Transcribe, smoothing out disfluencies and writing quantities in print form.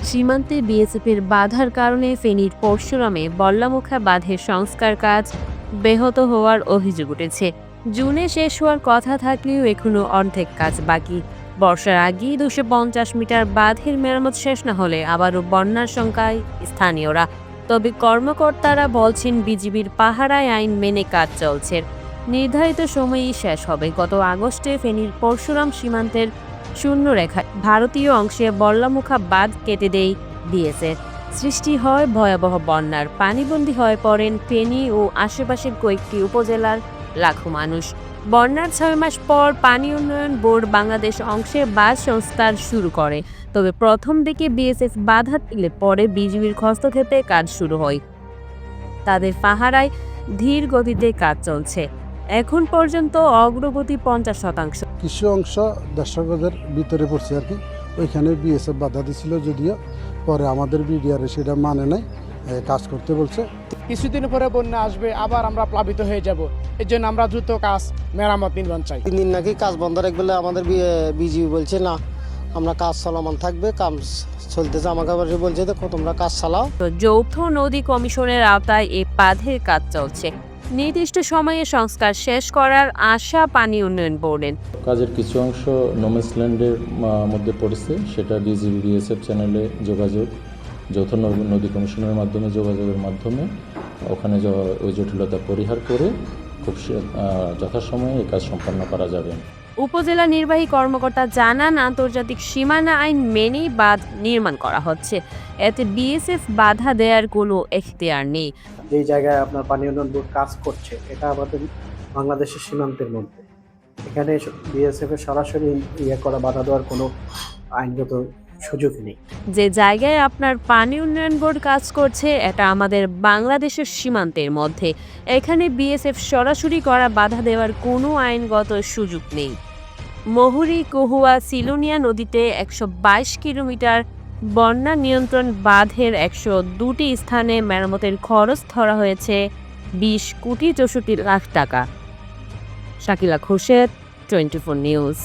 সীমান্তে বিএসএফের বাধার কারণে ফেনীর পরশুরামে বল্লামুখা বাঁধের সংস্কার কাজ ব্যাহত হওয়ার অভিযোগ উঠেছে। জুনে শেষ হওয়ার কথা থাকলেও এখনো অর্ধেক কাজ বাকি। বর্ষার আগেই 250 মিটার বাঁধের মেরামত শেষ না হলে আবারও বন্যার শঙ্কায় স্থানীয়রা। তবে কর্মকর্তারা বলছেন বিজিবির পাহারায় আইন মেনে কাজ চলছে, নির্ধারিত সময়েই শেষ হবে। গত আগস্টে ফেনীর পরশুরাম সীমান্তের শূন্যরেখায় ভারতীয় অংশে বল্লামুখা বাঁধ কেটে দেয় বিএসএফ। সৃষ্টি হয় ভয়াবহ বন্যার। পানিবন্দী হয়ে পড়েন ফেনী ও আশেপাশের কয়েকটি উপজেলার লাখো মানুষ। বন্যার 6 মাস পর পানি উন্নয়ন বোর্ড বাংলাদেশ অংশে বাঁধ সংস্কার শুরু করে। তবে প্রথম দিকে বিএসএফ বাধা দিলে পরে বিজিবির হস্তক্ষেপে কাজ শুরু হয়। তাদের পাহারায় ধীর গতিতে কাজ চলছে। এখন পর্যন্ত অগ্রগতি 50%। কিছু অংশ দর্শকদের ভিতরে পড়ছে আর কি, ওইখানে বিএসএফ বাধা দিছিল, যদিও পরে আমাদের বিডিআর সেটা মানে নাই, কাজ করতে বলছে। কিছুদিন পরে বন্যা আসবে, আবার আমরা প্লাবিত হয়ে যাব। এর জন্য আমরা দ্রুত কাজ মেরামত নির্মাণ চাই। 3 দিন নাকি কাজ বন্ধ রাখবে আমাদের বিজিবি বলছে না, আমরা কাজ চলমান থাকবে, কাজ চলতেছে। আমাকে আবার বলছে দেখো তোমরা কাজ চালাও। যৌথ নদী কমিশনের আওতায় এই বাঁধের কাজ চলছে। নির্দিষ্ট সময়ে সংস্কার শেষ করার আশা পানি উন্নয়ন বোর্ডের। কাজের কিছু অংশ নোম্যান্সল্যান্ডের মধ্যে পড়েছে, সেটা বিজিবি বিএসএফ চ্যানেলে যোগাযোগ, যৌথ নদী কমিশনের মাধ্যমে যোগাযোগের মাধ্যমে ওখানে ওই জটিলতা পরিহার করে খুব যথাসময়ে এই কাজ সম্পন্ন করা যাবে। উপজেলা নির্বাহী কর্মকর্তা জানান, আন্তর্জাতিক সীমানা আইন মেনেই বাঁধ নির্মাণ করা হচ্ছে। এতে বিএসএফ বাধা দেওয়ার কোনো এখতিয়ার নেই। যেই জায়গায় আপনার পানি উন্নয়ন বোর্ড কাজ করছে, এটা আমাদের বাংলাদেশের সীমান্তের মধ্যে। এখানে বিএসএফ এর সরাসরি করা বাধা দেওয়ার কোনো আইনগত সুযোগ নেই। যে জায়গায় আপনার পানি উন্নয়ন বোর্ড কাজ করছে, এটা আমাদের বাংলাদেশের সীমান্তের মধ্যে। এখানে বিএসএফ সরাসরি করা বাধা দেওয়ার কোনো আইনগত সুযোগ নেই। মহুরী, কহুয়া, সিলোনিয়া নদীতে 122 কিলোমিটার বন্যা নিয়ন্ত্রণ বাঁধের 102টি স্থানে মেরামতের খরচ ধরা হয়েছে 20 কোটি 64 লাখ টাকা। শাকিলা খোরশেদ, 24 নিউজ।